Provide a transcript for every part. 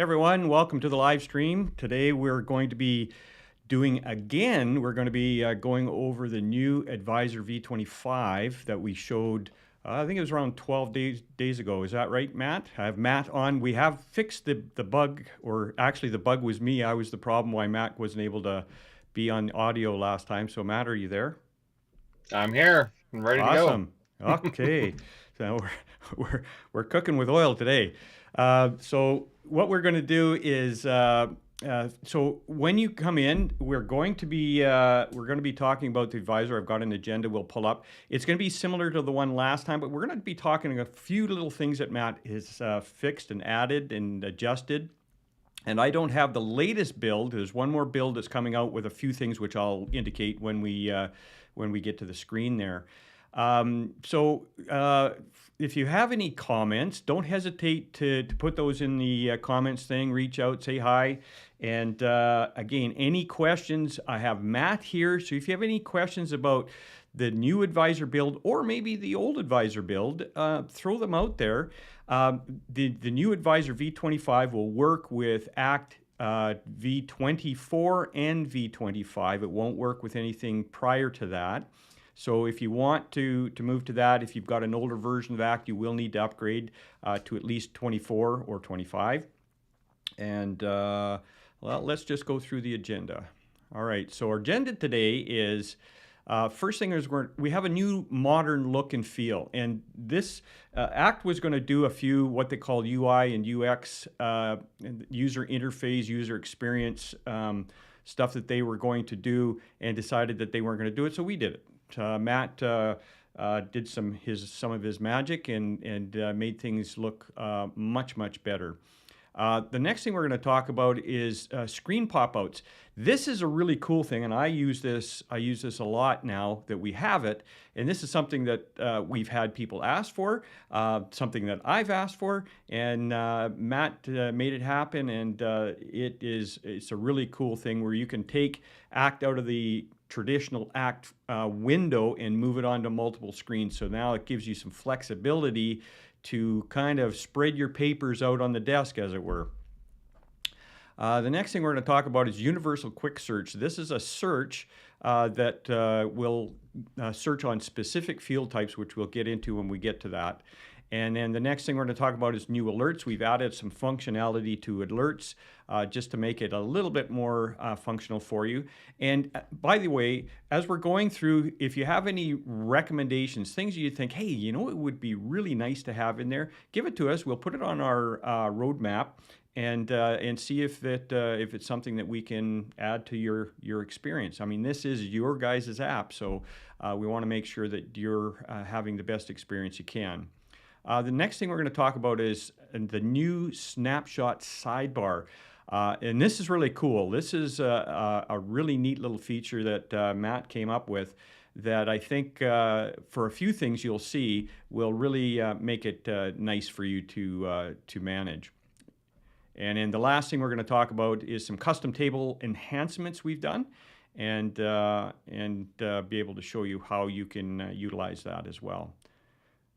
Everyone, welcome to the live stream. Today we're going to be going over the new Advisor v25 that we showed, I think it was around 12 days ago. Is that right, Matt? I have Matt on. We have fixed the bug, or actually the bug was me. I was the problem why Matt wasn't able to be on audio last time. So Matt, are you there? I'm here. I'm ready to go. Awesome. Okay. So we're cooking with oil today. So what we're going to do is so when you come in, we're going to be talking about the advisor. I've got an agenda we'll pull up. It's going to be similar to the one last time, but we're going to be talking a few little things that Matt has fixed and added and adjusted. And I don't have the latest build. There's one more build that's coming out with a few things which I'll indicate when we get to the screen there. If you have any comments, don't hesitate to put those in the comments thing. Reach out, say hi. And again, any questions, I have Matt here. So if you have any questions about the new advisor build or maybe the old advisor build, throw them out there. The new advisor v25 will work with Act v24 and v25. It won't work with anything prior to that. So if you want to move to that, if you've got an older version of Act, you will need to upgrade to at least 24 or 25. And well, let's just go through the agenda. All right, so our agenda today is first thing is we have a new modern look and feel, and this Act was going to do a few what they call UI and UX, user interface, user experience stuff that they were going to do, and decided that they weren't going to do it, so we did it. Matt did some of his magic and made things look much better. The next thing we're going to talk about is screen pop-outs. This is a really cool thing, and I use this a lot now that we have it. And this is something that we've had people ask for, something that I've asked for, and Matt made it happen. And it's a really cool thing where you can take Act out of the traditional Act window and move it onto multiple screens. So now it gives you some flexibility to kind of spread your papers out on the desk, as it were. The next thing we're going to talk about is Universal Quick Search. This is a search that will search on specific field types, which we'll get into when we get to that. And then the next thing we're going to talk about is new alerts. We've added some functionality to alerts just to make it a little bit more functional for you. And by the way, as we're going through, if you have any recommendations, things you think, hey, you know, it would be really nice to have in there, give it to us. We'll put it on our roadmap and see if it's something that we can add to your experience. I mean, this is your guys' app, so we want to make sure that you're having the best experience you can. The next thing we're going to talk about is the new Snapshot Sidebar. And this is really cool. This is a really neat little feature that Matt came up with that I think for a few things you'll see will really make it nice for you to manage. And then the last thing we're going to talk about is some custom table enhancements we've done and be able to show you how you can utilize that as well.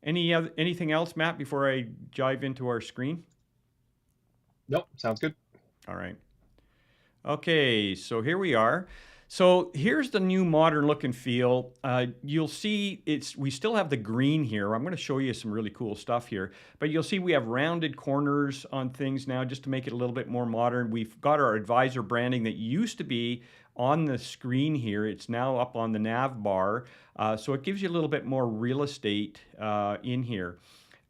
Anything else, Matt, before I dive into our screen? Nope, sounds good. All right. Okay, so here we are. So here's the new modern look and feel. You'll see we still have the green here. I'm going to show you some really cool stuff here. But you'll see we have rounded corners on things now just to make it a little bit more modern. We've got our advisor branding that used to be on the screen here. It's now up on the nav bar. So it gives you a little bit more real estate in here.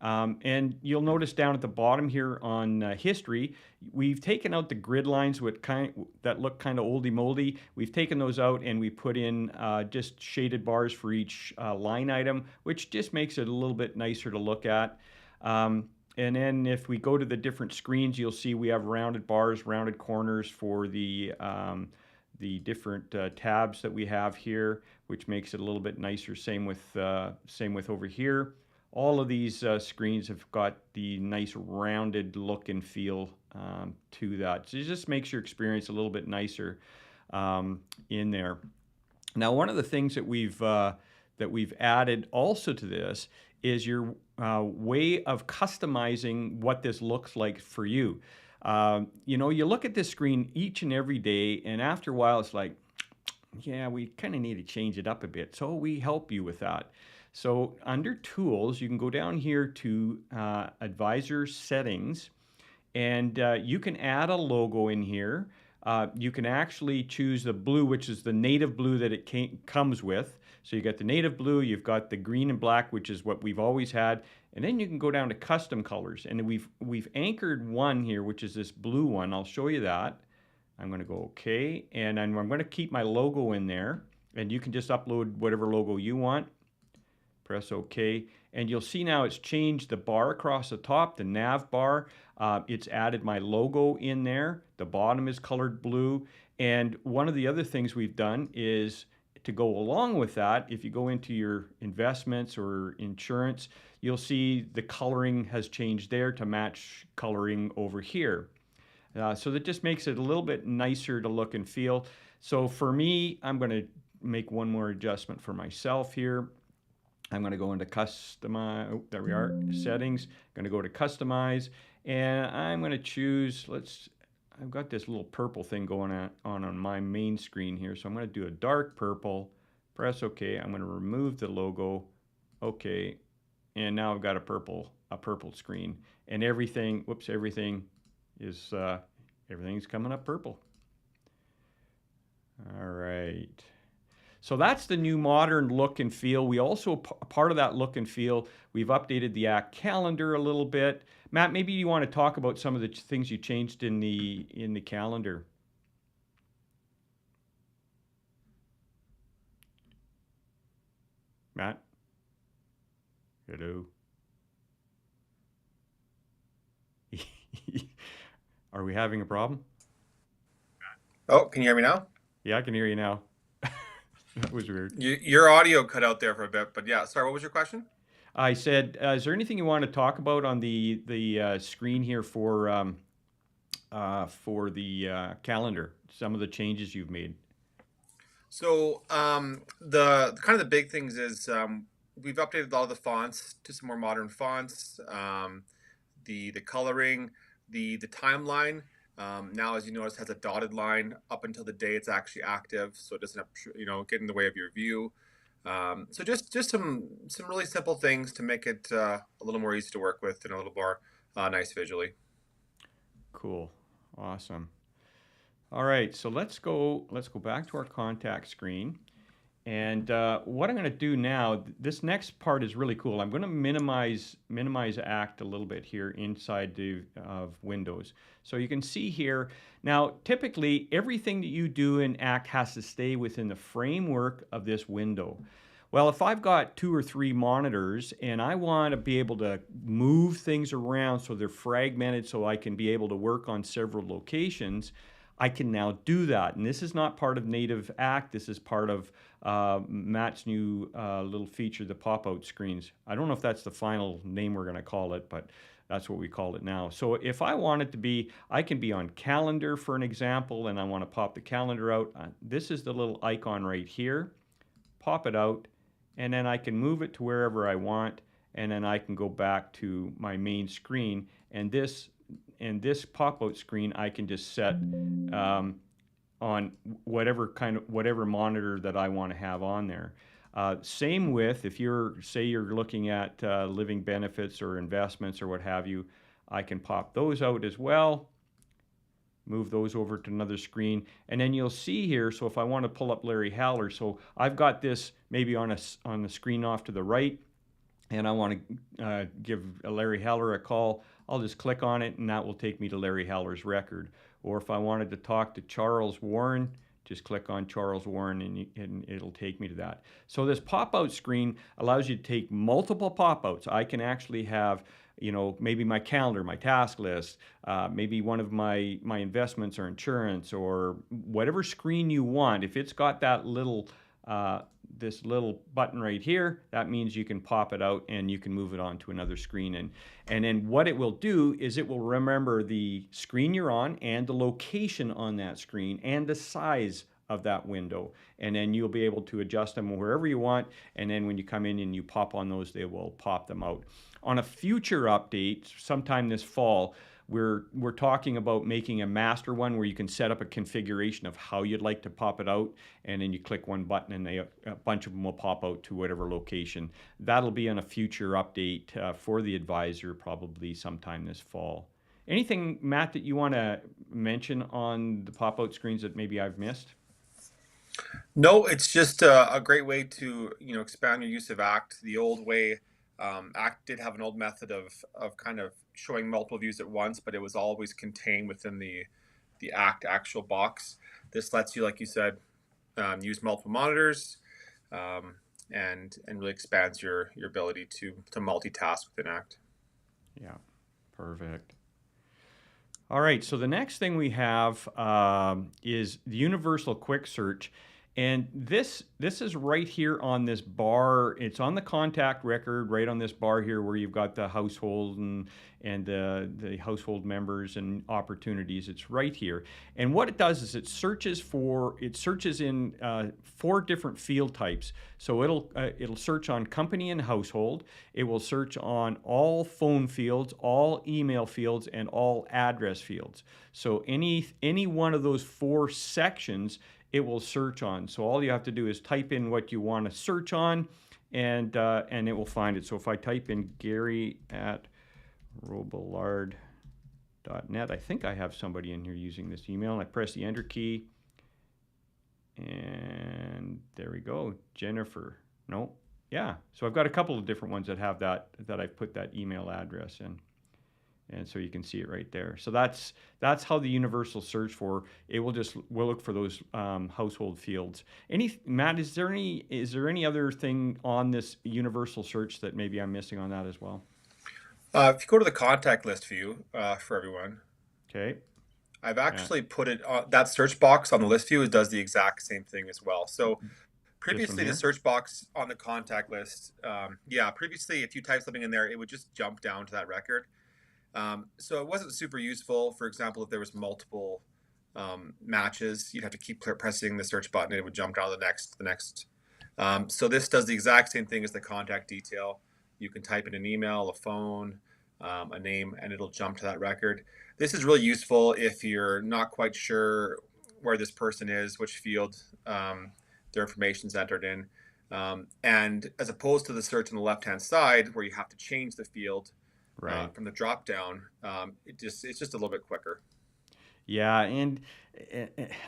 And you'll notice down at the bottom here on history, we've taken out the grid lines that look kind of oldie-moldy. We've taken those out and we put in just shaded bars for each line item, which just makes it a little bit nicer to look at. And then if we go to the different screens, you'll see we have rounded bars, rounded corners for the different tabs that we have here, which makes it a little bit nicer. Same with over here. All of these screens have got the nice rounded look and feel to that. So it just makes your experience a little bit nicer in there. Now, one of the things that we've added also to this is your way of customizing what this looks like for you. You know, you look at this screen each and every day, and after a while, it's like, yeah, we kind of need to change it up a bit. So we help you with that. So under Tools, you can go down here to Advisor Settings, and you can add a logo in here. You can actually choose the blue, which is the native blue that it comes with. So you got the native blue, you've got the green and black, which is what we've always had, and then you can go down to custom colors. And we've anchored one here, which is this blue one. I'll show you that. I'm going to go OK, and I'm going to keep my logo in there, and you can just upload whatever logo you want. Press OK, and you'll see now it's changed the bar across the top, the nav bar. It's added my logo in there. The bottom is colored blue. And one of the other things we've done is to go along with that, if you go into your investments or insurance, you'll see the coloring has changed there to match coloring over here. So that just makes it a little bit nicer to look and feel. So for me, I'm going to make one more adjustment for myself here. I'm going to go into customize. Oh, there we are. Settings. I'm going to go to customize, and I'm going to choose. I've got this little purple thing going on my main screen here, so I'm going to do a dark purple. Press OK. I'm going to remove the logo. OK, and now I've got a purple screen, and everything. Whoops, everything is everything's coming up purple. All right. So that's the new modern look and feel. We also, part of that look and feel, we've updated the Act calendar a little bit. Matt, maybe you want to talk about some of the things you changed in the calendar. Matt? Hello? Are we having a problem? Oh, can you hear me now? Yeah, I can hear you now. That was weird. Your audio cut out there for a bit, but yeah. Sorry, what was your question? I said, is there anything you want to talk about on the screen here for the calendar? Some of the changes you've made. So the kind of the big things is we've updated all the fonts to some more modern fonts. The coloring, the timeline. Now, as you notice, has a dotted line up until the day it's actually active, so it doesn't get in the way of your view. So just some really simple things to make it a little more easy to work with and a little more nice visually. Cool, awesome. All right, so let's go back to our contact screen. And what I'm going to do now, this next part is really cool. I'm going to minimize Act a little bit here inside of Windows. So you can see here, now typically everything that you do in Act has to stay within the framework of this window. Well, if I've got 2 or 3 monitors and I want to be able to move things around so they're fragmented so I can be able to work on several locations, I can now do that. And this is not part of native Act. This is part of Matt's new little feature, the Popout Screens. I don't know if that's the final name we're going to call it, but that's what we call it now. So if I want it to be, I can be on calendar for an example, and I want to pop the calendar out. This is the little icon right here. Pop it out, and then I can move it to wherever I want, and then I can go back to my main screen. And this pop-out screen I can just set on whatever monitor that I want to have on there. Same with if you're looking at living benefits or investments or what have you, I can pop those out as well, move those over to another screen, and then you'll see here, so if I want to pull up Larry Haller, so I've got this maybe on the screen off to the right, and I want to give Larry Haller a call, I'll just click on it, and that will take me to Larry Haller's record. Or if I wanted to talk to Charles Warren, just click on Charles Warren, and it'll take me to that. So this pop-out screen allows you to take multiple pop-outs. I can actually have, maybe my calendar, my task list, maybe one of my investments or insurance, or whatever screen you want. If it's got that little this little button right here, that means you can pop it out and you can move it on to another screen. And then what it will do is it will remember the screen you're on and the location on that screen and the size of that window. And then you'll be able to adjust them wherever you want. And then when you come in and you pop on those, they will pop them out. On a future update, sometime this fall, We're talking about making a master one where you can set up a configuration of how you'd like to pop it out, and then you click one button and a bunch of them will pop out to whatever location. That'll be on a future update for the advisor, probably sometime this fall. Anything, Matt, that you want to mention on the pop-out screens that maybe I've missed? No, it's just a great way to expand your use of ACT. The old way, ACT did have an old method of kind of showing multiple views at once, but it was always contained within the ACT actual box. This lets you, like you said, use multiple monitors, and really expands your ability to multitask within ACT. Yeah, perfect. All right, so the next thing we have is the universal quick search. And this is right here on this bar. It's on the contact record, right on this bar here where you've got the household and the household members and opportunities. It's right here. And what it does is it searches in 4 different field types. So it'll search on company and household. It will search on all phone fields, all email fields, and all address fields. So any one of those 4 sections it will search on. So all you have to do is type in what you want to search on, and it will find it. So if I type in Gary at robillard.net, I think I have somebody in here using this email, and I press the enter key, and there we go, Jennifer. No, yeah. So I've got a couple of different ones that have that I've put that email address in. And so you can see it right there. So that's how the universal search for it will look for those household fields. Matt, is there any other thing on this universal search that maybe I'm missing on that as well? If you go to the contact list view for everyone, okay, I've actually put it on that search box on the list view. It does the exact same thing as well. So previously, the search box on the contact list, previously if you type something in there, it would just jump down to that record. So it wasn't super useful. For example, if there was multiple matches, you'd have to keep pressing the search button and it would jump down to the next. So this does the exact same thing as the contact detail. You can type in an email, a phone, a name, and it'll jump to that record. This is really useful if you're not quite sure where this person is, which field their information's entered in. And as opposed to the search on the left-hand side where you have to change the field, right, from the drop down, it's just a little bit quicker. Yeah, and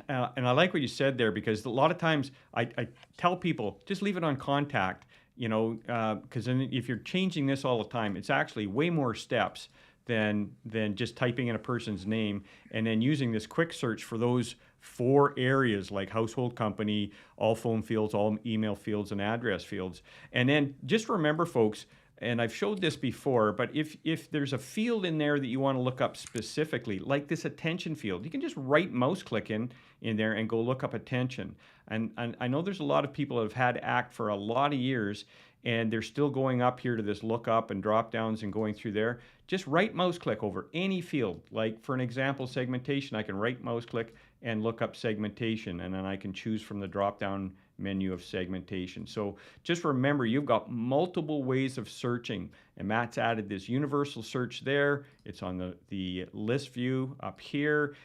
I like what you said there, because a lot of times I tell people just leave it on contact, because then if you're changing this all the time, it's actually way more steps than just typing in a person's name and then using this quick search for those 4 areas like household, company, all phone fields, all email fields, and address fields. And then just remember, folks, and I've showed this before, but if there's a field in there that you want to look up specifically, like this attention field, you can just right mouse click in there and go look up attention. And I know there's a lot of people that have had ACT for a lot of years, and they're still going up here to this look up and drop downs and going through there. Just right mouse click over any field. Like for an example, segmentation, I can right mouse click and look up segmentation, and then I can choose from the drop down menu of segmentation. So just remember, you've got multiple ways of searching, and Matt's added this universal search there. It's on the list view up here.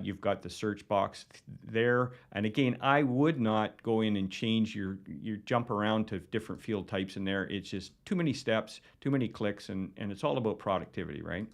You've got the search box there. And again, I would not go in and change your jump around to different field types in there. It's just too many steps, too many clicks, and it's all about productivity, right?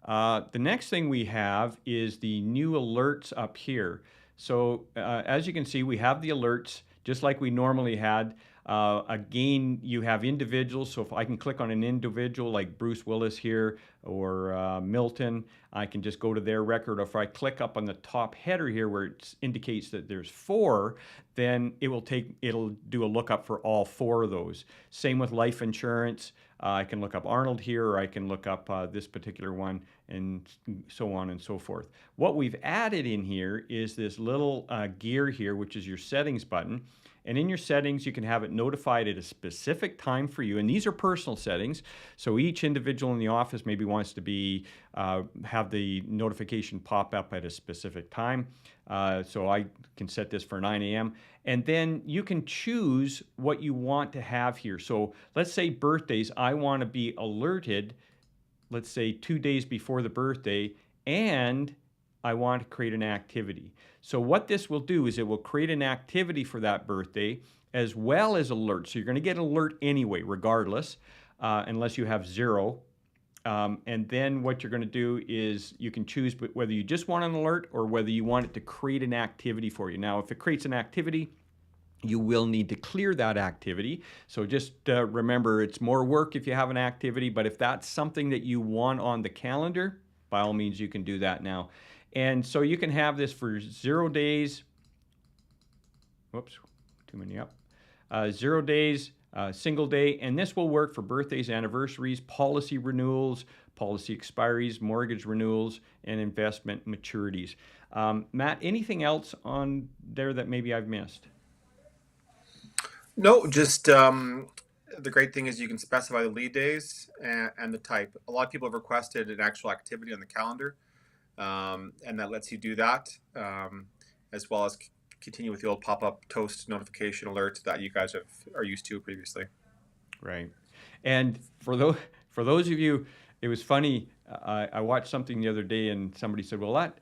The next thing we have is the new alerts up here. So as you can see, we have the alerts just like we normally had. Again, you have individuals. So if I can click on an individual like Bruce Willis here or Milton, I can just go to their record. Or if I click up on the top header here where it indicates that there's 4, then it'll do a lookup for all 4 of those. Same with life insurance. I can look up Arnold here, or I can look up this particular one, and so on and so forth. What we've added in here is this little gear here, which is your settings button. And in your settings, you can have it notified at a specific time for you. And these are personal settings. So each individual in the office maybe wants to be have the notification pop up at a specific time. So I can set this for 9 a.m. And then you can choose what you want to have here. So let's say birthdays, I want to be alerted let's say 2 days before the birthday, and I want to create an activity. So what this will do is it will create an activity for that birthday as well as alerts. So you're going to get an alert anyway, regardless, unless you have 0. And then what you're going to do is you can choose whether you just want an alert or whether you want it to create an activity for you. Now, if it creates an activity, you will need to clear that activity. So just remember, it's more work if you have an activity, but if that's something that you want on the calendar, by all means, you can do that now. And so you can have this for 0 days. Whoops, too many up. 0 days, single day, and this will work for birthdays, anniversaries, policy renewals, policy expiries, mortgage renewals, and investment maturities. Matt, anything else on there that maybe I've missed? No, just the great thing is you can specify the lead days and the type. A lot of people have requested an actual activity on the calendar, and that lets you do that, as well as continue with the old pop-up toast notification alerts that you guys are used to previously. Right. And for those of you, it was funny. I watched something the other day, and somebody said, "Well, that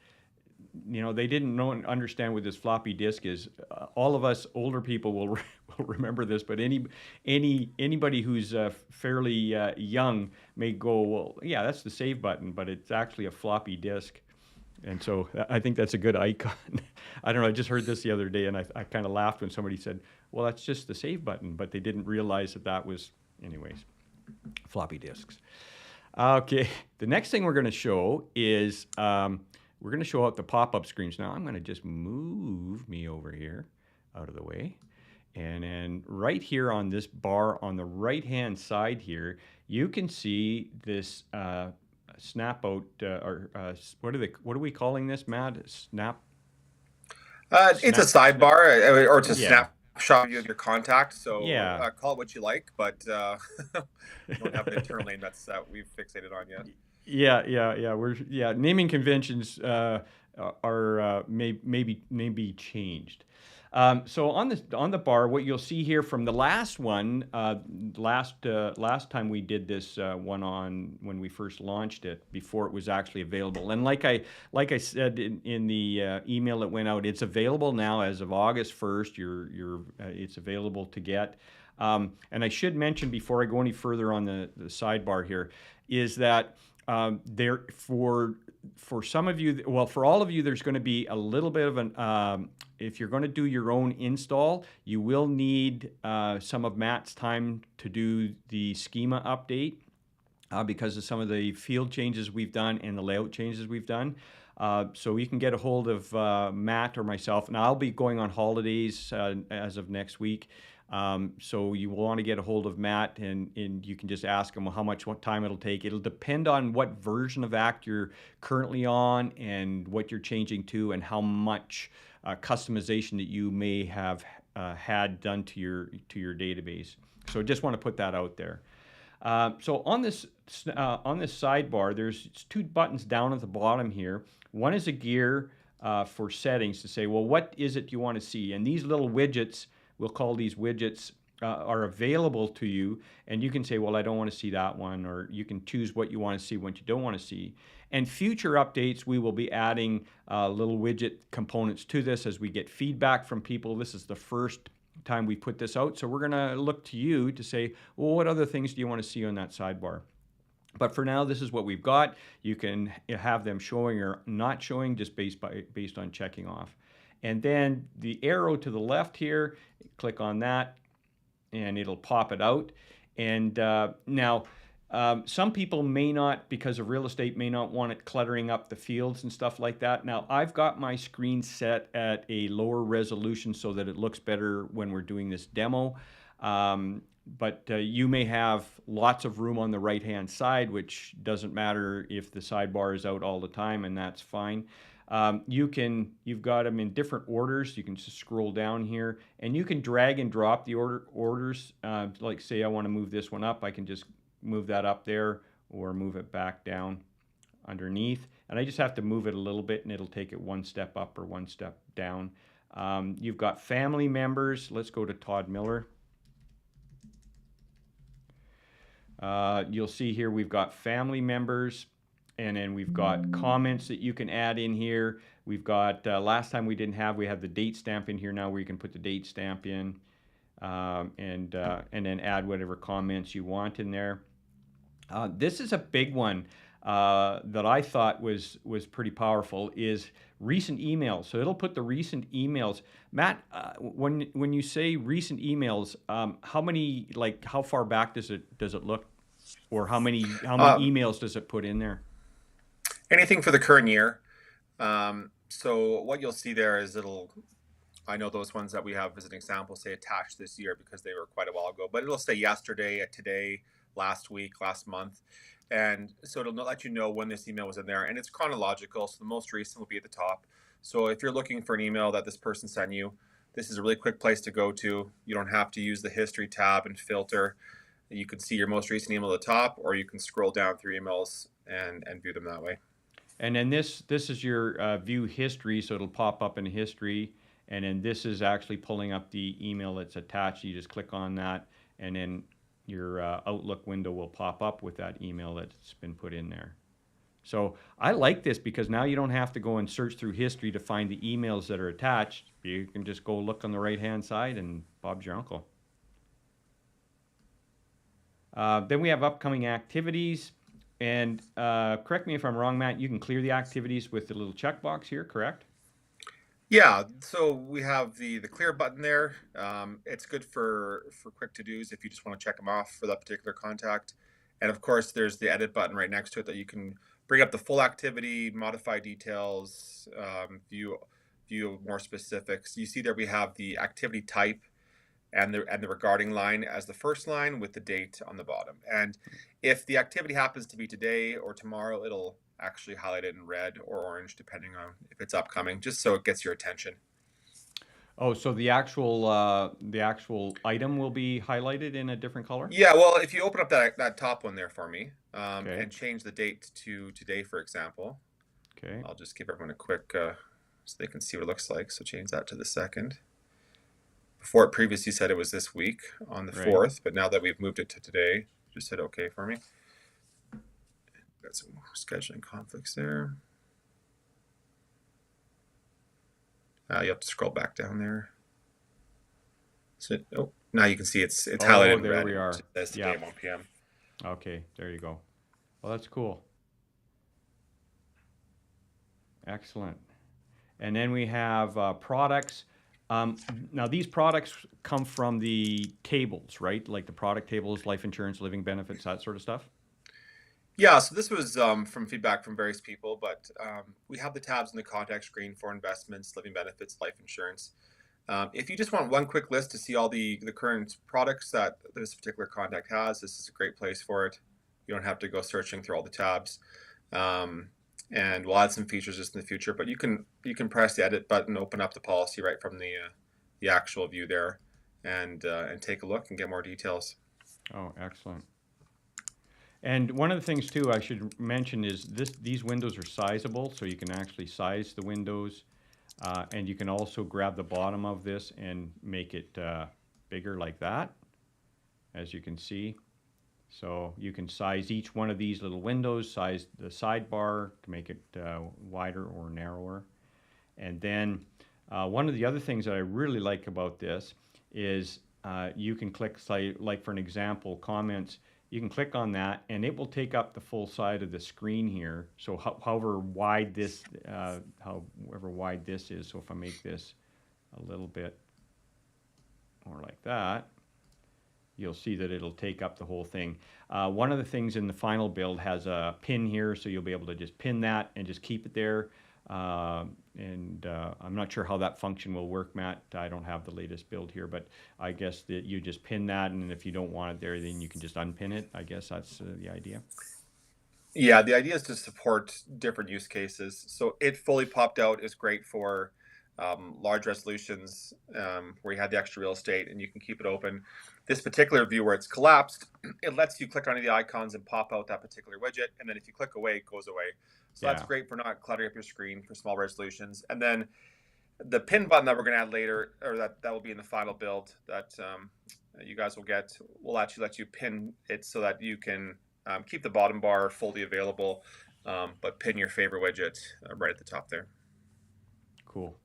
they didn't understand what this floppy disk is." All of us older people will remember this, but anybody who's fairly young may go, "Well, yeah, that's the save button, but it's actually a floppy disk." And so I think that's a good icon. I don't know, I just heard this the other day, and I kind of laughed when somebody said, "Well, that's just the save button," but they didn't realize that was, anyways, floppy disks. Okay, the next thing we're going to show is we're going to show out the pop-up screens. Now I'm going to just move me over here out of the way. And then right here on this bar on the right-hand side here, you can see this snap out, what are we calling this, Matt? It's a sidebar, or it's a Yeah. snapshot view of your contact. So Yeah. call it what you like, but we don't have an internal name that we've fixated on yet. Yeah. Naming conventions are maybe changed. So on the bar, what you'll see here from the last one, last time we did this one on when we first launched it, before it was actually available, and like I said in the email that went out, it's available now as of August 1st. It's available to get. And I should mention before I go any further on the sidebar here, is that there for some of you, well, for all of you, there's going to be a little bit of an if you're going to do your own install, you will need some of Matt's time to do the schema update because of some of the field changes we've done and the layout changes we've done. So you can get a hold of Matt or myself, and I'll be going on holidays as of next week. So you want to get a hold of Matt, and you can just ask him what time it'll take. It'll depend on what version of Act you're currently on and what you're changing to, and how much customization that you may have had done to your database. So just want to put that out there. So on this sidebar, there's 2 buttons down at the bottom here. One is a gear for settings to say, well, what is it you want to see? And these little widgets, we'll call these widgets, are available to you, and you can say, well, I don't want to see that one, or you can choose what you want to see, what you don't want to see. And future updates, we will be adding little widget components to this as we get feedback from people. This is the first time we put this out, so we're going to look to you to say, well, what other things do you want to see on that sidebar? But for now, this is what we've got. You can have them showing or not showing just based on checking off. And then the arrow to the left here, click on that, and it'll pop it out. And now, some people may not, because of real estate, may not want it cluttering up the fields and stuff like that. Now, I've got my screen set at a lower resolution so that it looks better when we're doing this demo. But you may have lots of room on the right-hand side, which doesn't matter if the sidebar is out all the time, and that's fine. You've got them in different orders. You can just scroll down here, and you can drag and drop the orders. Like say I want to move this one up, I can just move that up there or move it back down underneath. And I just have to move it a little bit, and it'll take it one step up or one step down. You've got family members. Let's go to Todd Miller. You'll see here we've got family members, and then we've got comments that you can add in here. We've got, last time we had the date stamp in here now where you can put the date stamp in, and then add whatever comments you want in there. This is a big one that I thought was pretty powerful, is recent emails. So it'll put the recent emails. Matt, when you say recent emails, how far back does it look, or how many emails does it put in there? Anything for the current year. So what you'll see there is I know those ones that we have as an example say attached this year because they were quite a while ago, but it'll say yesterday, today, last week, last month. And so it'll let you know when this email was in there, and it's chronological. So the most recent will be at the top. So if you're looking for an email that this person sent you, this is a really quick place to go to. You don't have to use the history tab and filter. You can see your most recent email at the top, or you can scroll down through emails and view them that way. And then this is your view history, so it'll pop up in history. And then this is actually pulling up the email that's attached. You just click on that, and then your Outlook window will pop up with that email that's been put in there. So I like this because now you don't have to go and search through history to find the emails that are attached. You can just go look on the right-hand side, and Bob's your uncle. Then we have upcoming activities. And correct me if I'm wrong, Matt, you can clear the activities with the little checkbox here, correct? Yeah, so we have the clear button there. It's good for quick to-dos if you just want to check them off for that particular contact. And of course, there's the edit button right next to it that you can bring up the full activity, modify details, view more specifics. You see there we have the activity type and the regarding line as the first line with the date on the bottom. And if the activity happens to be today or tomorrow, it'll actually highlight it in red or orange depending on if it's upcoming, just so it gets your attention. Oh, so the actual item will be highlighted in a different color? Yeah, well, if you open up that top one there for me, Okay. and change the date to today, for example. Okay. I'll just give everyone a quick so they can see what it looks like. So change that to the 2nd. Before it previously said it was this week on the 4th, but now that we've moved it to today, just hit OK for me. Got some scheduling conflicts there. You have to scroll back down there. So, now you can see it's highlighted in red. There we are. It says today at 1 p.m. Okay, there you go. Well, that's cool. Excellent. And then we have products. Now, these products come from the tables, right? Like the product tables, life insurance, living benefits, that sort of stuff? Yeah, so this was from feedback from various people, but we have the tabs in the contact screen for investments, living benefits, life insurance. If you just want one quick list to see all the current products that this particular contact has, this is a great place for it. You don't have to go searching through all the tabs. And we'll add some features just in the future, but you can press the edit button, open up the policy right from the actual view there, and take a look and get more details. Oh, excellent. And one of the things too I should mention is these windows are sizable, so you can actually size the windows, and you can also grab the bottom of this and make it bigger like that, as you can see. So you can size each one of these little windows, size the sidebar to make it wider or narrower. And then one of the other things that I really like about this is you can click, like for an example, comments. You can click on that, and it will take up the full side of the screen here. So however wide this is. So if I make this a little bit more like that, you'll see that it'll take up the whole thing. One of the things in the final build has a pin here, so you'll be able to just pin that and just keep it there. I'm not sure how that function will work, Matt. I don't have the latest build here, but I guess that you just pin that, and if you don't want it there, then you can just unpin it. I guess that's the idea. Yeah, the idea is to support different use cases. So it fully popped out is great for large resolutions where you have the extra real estate and you can keep it open. This particular view where it's collapsed, it lets you click on any of the icons and pop out that particular widget. And then if you click away, it goes away. So that's great for not cluttering up your screen for small resolutions. And then The pin button that we're going to add later, or that will be in the final build that you guys will get, will actually let you pin it so that you can keep the bottom bar fully available, but pin your favorite widget right at the top there. Cool.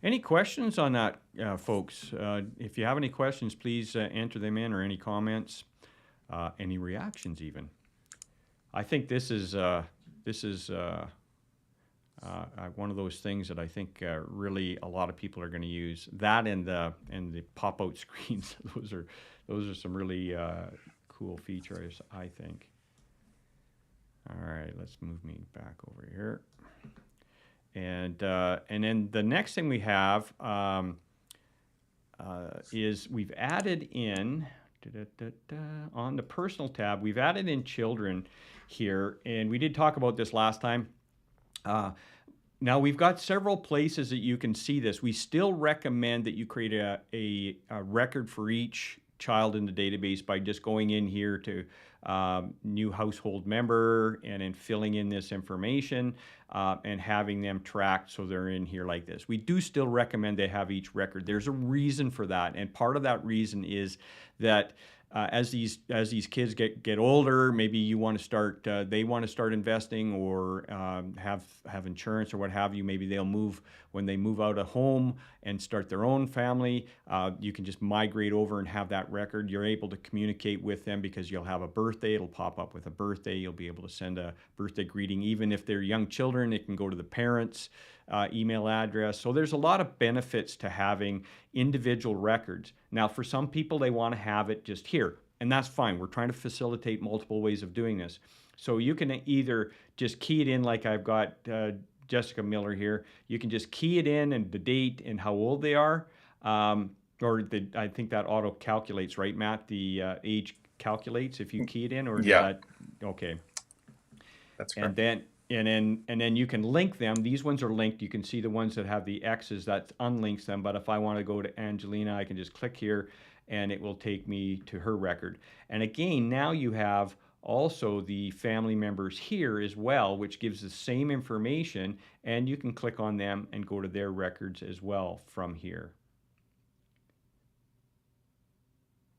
Any questions on that, folks? If you have any questions, please enter them in, or any comments, any reactions even. I think this is one of those things that I think really a lot of people are going to use. That and the pop-out screens. Those are some really cool features, I think. All right, let's move me back over here. And then the next thing we have is we've added in on the personal tab. We've added in children here, and we did talk about this last time. Now we've got several places that you can see this. We still recommend that you create a record for each child in the database by just going in here to new household member and then filling in this information and having them tracked so they're in here like this. We do still recommend they have each record. There's a reason for that, and part of that reason is that as these kids get older, maybe you want to start, they want to start investing or have insurance or what have you. Maybe they'll move when they move out of home and start their own family. You can just migrate over and have that record. You're able to communicate with them because you'll have a birthday. It'll pop up with a birthday. You'll be able to send a birthday greeting. Even if they're young children, it can go to the parents' email address. So there's a lot of benefits to having individual records. Now, for some people, they want to have it just here, and that's fine. We're trying to facilitate multiple ways of doing this. So you can either just key it in like I've got Jessica Miller here. You can just key it in and the date and how old they are, I think that auto calculates, right, Matt? The age calculates if you key it in, or yeah. Okay. That's correct. And then you can link them. These ones are linked. You can see the ones that have the X's, that unlinks them. But if I want to go to Angelina, I can just click here and it will take me to her record. And again, now you have also the family members here as well, which gives the same information, and you can click on them and go to their records as well from here.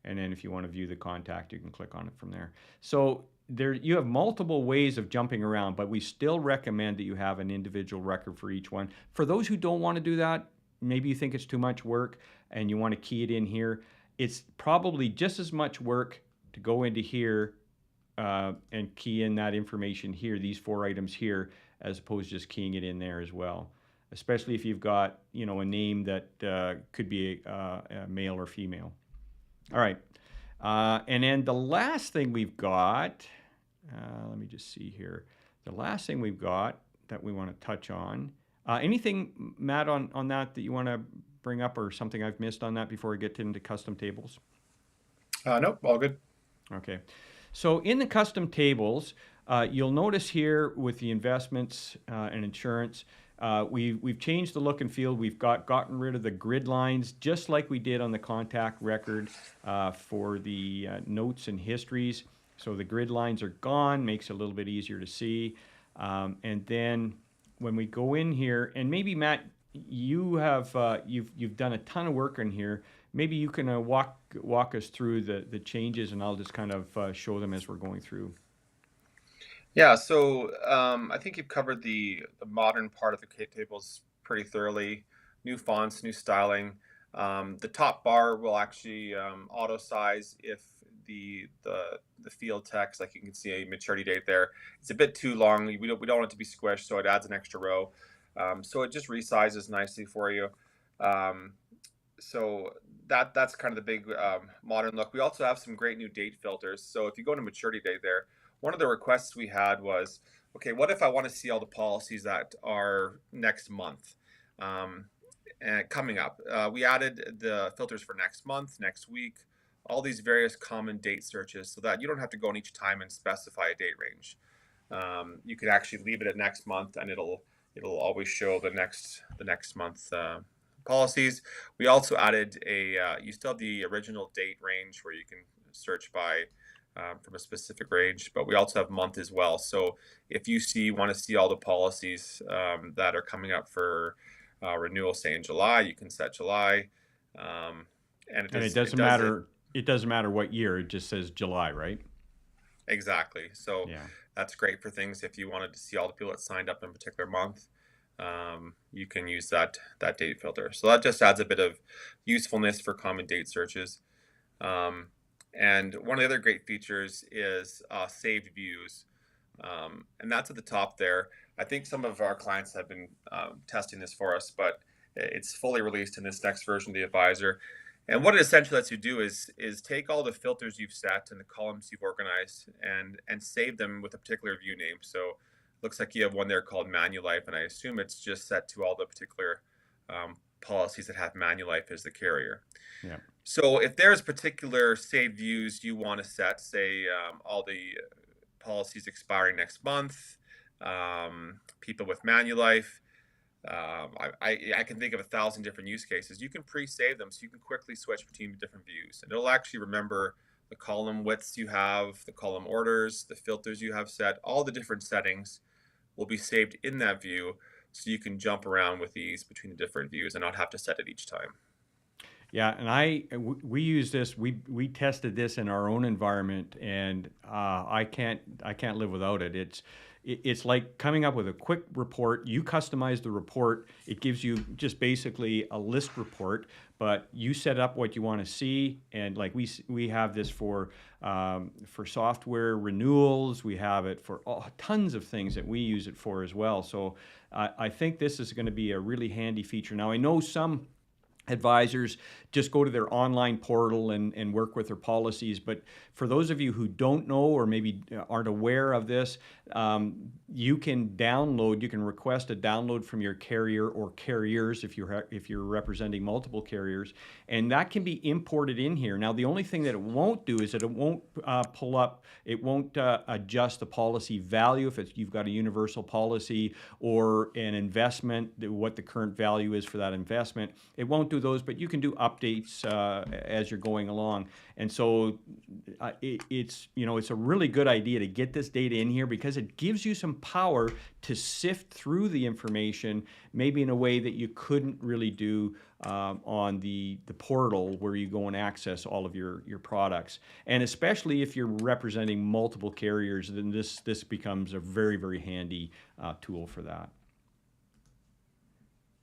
And then if you want to view the contact, you can click on it from there. So there, you have multiple ways of jumping around, but we still recommend that you have an individual record for each one. For those who don't want to do that, maybe you think it's too much work and you want to key it in here, it's probably just as much work to go into here and key in that information here, these 4 items here, as opposed to just keying it in there as well. Especially if you've got, you know, a name that could be a male or female. All right. And then the last thing we've got, let me just see here. The last thing we've got that we want to touch on, anything, Matt, on that you want to bring up, or something I've missed on that before we get into custom tables? Nope, all good. Okay. So in the custom tables, you'll notice here with the investments and insurance, we've changed the look and feel. We've gotten rid of the grid lines, just like we did on the contact record for the notes and histories. So the grid lines are gone, makes it a little bit easier to see. And then when we go in here, and maybe Matt, you have you've done a ton of work in here. Maybe you can walk us through the changes, and I'll just kind of show them as we're going through. Yeah, so I think you've covered the modern part of the K tables pretty thoroughly. New fonts, new styling. The top bar will actually auto size if the field text, like you can see a maturity date there, it's a bit too long. We don't want it to be squished, so it adds an extra row. So it just resizes nicely for you. So that's kind of the big modern look. We also have some great new date filters. So if you go to maturity date there, one of the requests we had was, okay, what if I want to see all the policies that are next month and coming up? We added the filters for next month, next week, all these various common date searches, so that you don't have to go in each time and specify a date range. You could actually leave it at next month, and it'll always show the next month policies. We also added you still have the original date range where you can search by from a specific range, but we also have month as well. So if you want to see all the policies that are coming up for renewal, say in July, you can set July. Um, and And it does it it doesn't matter what year, it just says July, right? exactly. So Yeah. that's great for things if you wanted to see all the people that signed up in a particular month. You can use that date filter. So that just adds a bit of usefulness for common date searches. Um, and one of the other great features is saved views. And that's at the top there. I think some of our clients have been testing this for us, but it's fully released in this next version of the advisor. And what it essentially lets you do is take all the filters you've set and the columns you've organized and save them with a particular view name. So looks like you have one there called Manulife, and I assume it's just set to all the particular policies that have Manulife as the carrier. Yeah. So if there's particular saved views you want to set, say all the policies expiring next month, people with Manulife, I can think of 1,000 different use cases. You can pre-save them so you can quickly switch between different views. And it'll actually remember the column widths you have, the column orders, the filters you have set, all the different settings will be saved in that view so you can jump around with ease between the different views and not have to set it each time. Yeah, and we use this. We tested this in our own environment, and I can't live without it. It's like coming up with a quick report. You customize the report. It gives you just basically a list report, but you set up what you want to see. And like we have this for software renewals. We have it for tons of things that we use it for as well. So I think this is going to be a really handy feature. Now I know some advisors just go to their online portal and work with their policies. But for those of you who don't know or maybe aren't aware of this, you can request a download from your carrier or carriers if you're representing multiple carriers, and that can be imported in here. Now, the only thing that it won't do is that it won't it won't adjust the policy value if you've got a universal policy or an investment, what the current value is for that investment. It won't do those, but you can do updates as you're going along. And so it's a really good idea to get this data in here because it gives you some power to sift through the information, maybe in a way that you couldn't really do on the portal where you go and access all of your products. And especially if you're representing multiple carriers, then this becomes a very, very handy tool for that.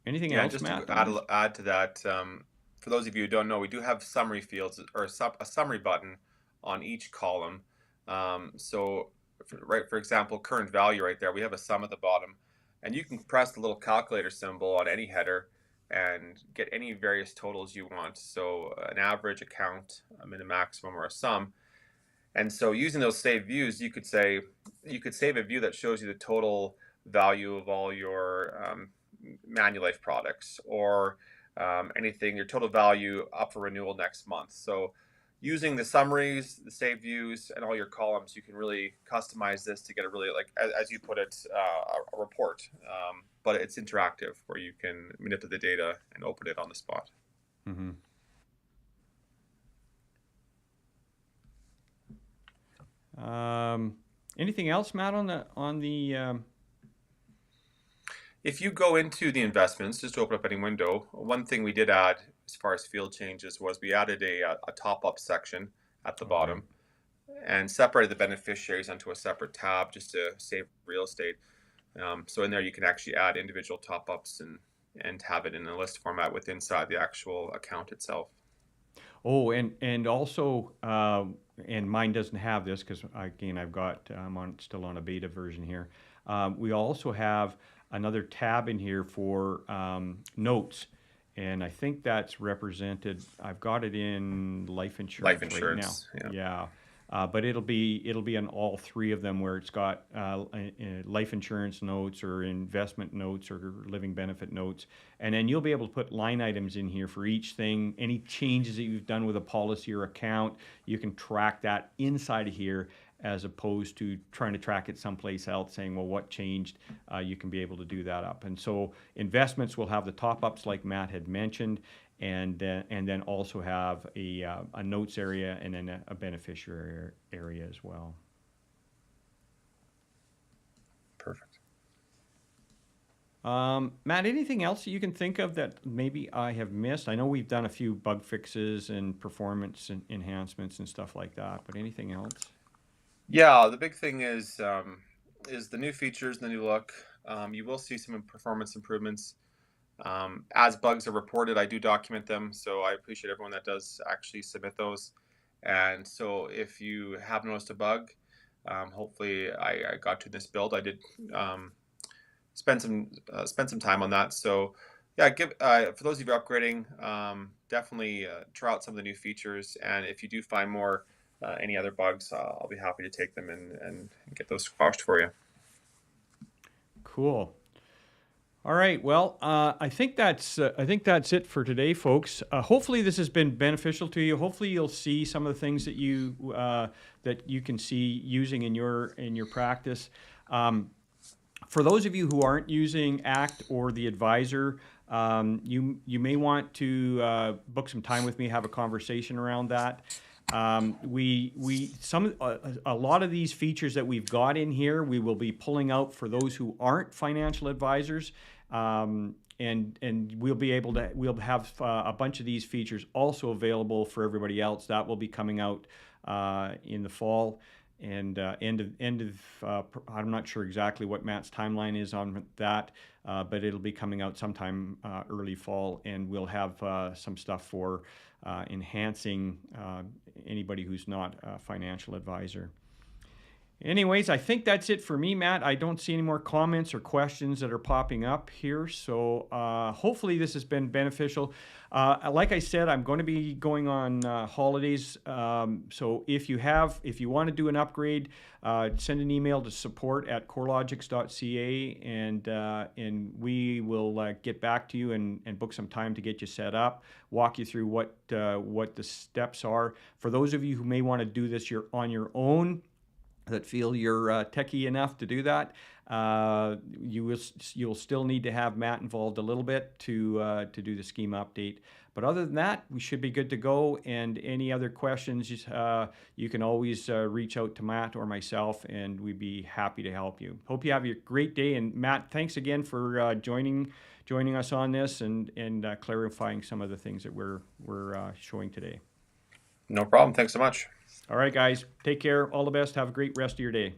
Anything else, just Matt? to add to that, for those of you who don't know, we do have summary fields or a summary button on each column. For example, current value right there, we have a sum at the bottom, and you can press the little calculator symbol on any header and get any various totals you want. So an average, a count, a min, a maximum, or a sum. And so using those saved views, you could save a view that shows you the total value of all your Manulife products or anything, your total value up for renewal next month. So using the summaries, the saved views, and all your columns, you can really customize this to get a really, like, as you put it, a report. But it's interactive where you can manipulate the data and open it on the spot. Mm-hmm. Anything else, Matt, on the If you go into the investments, just to open up any window, one thing we did add as far as field changes was we added a top-up section at the bottom and separated the beneficiaries onto a separate tab just to save real estate. So in there you can actually add individual top-ups and have it in a list format within inside the actual account itself. Oh, and also, and mine doesn't have this because again I'm still on a beta version here. We also have another tab in here for notes, and I think that's represented. I've got it in life insurance right now. Yeah. But it'll be on all three of them where it's got life insurance notes or investment notes or living benefit notes. And then you'll be able to put line items in here for each thing. Any changes that you've done with a policy or account, you can track that inside of here as opposed to trying to track it someplace else saying, well, what changed? You can be able to do that up. And so investments will have the top-ups like Matt had mentioned, and then also have a notes area and then a beneficiary area as well. Perfect. Matt, anything else that you can think of that maybe I have missed? I know we've done a few bug fixes and performance enhancements and stuff like that, but anything else? Yeah, the big thing is the new features, the new look. You will see some performance improvements. As bugs are reported, I do document them, so I appreciate everyone that does actually submit those. And so if you have noticed a bug, hopefully I got to this build. I did spend some time on that. So yeah, give for those of you upgrading, definitely try out some of the new features. And if you do find more any other bugs, I'll be happy to take them and get those squashed for you. Cool. All right. Well, I think that's it for today, folks. Hopefully, this has been beneficial to you. Hopefully, you'll see some of the things that you can see using in your practice. For those of you who aren't using ACT or the advisor, you may want to book some time with me, have a conversation around that. A lot of these features that we've got in here, we will be pulling out for those who aren't financial advisors. And we'll have a bunch of these features also available for everybody else. That will be coming out in the fall. And I'm not sure exactly what Matt's timeline is on that, but it'll be coming out sometime early fall, and we'll have some stuff for enhancing anybody who's not a financial advisor. Anyways, I think that's it for me, Matt. I don't see any more comments or questions that are popping up here. So hopefully this has been beneficial. Like I said, I'm going to be going on holidays. So if you want to do an upgrade, send an email to support@corelogics.ca, and we will get back to you and book some time to get you set up, walk you through what the steps are. For those of you who may want to do this on your own, that feel you're techie enough to do that, you'll still need to have Matt involved a little bit to do the schema update. But other than that, we should be good to go. And any other questions, you can always reach out to Matt or myself, and we'd be happy to help you. Hope you have a great day. And Matt, thanks again for joining us on this and clarifying some of the things that we're showing today. No problem. Thanks so much. All right, guys, take care. All the best. Have a great rest of your day.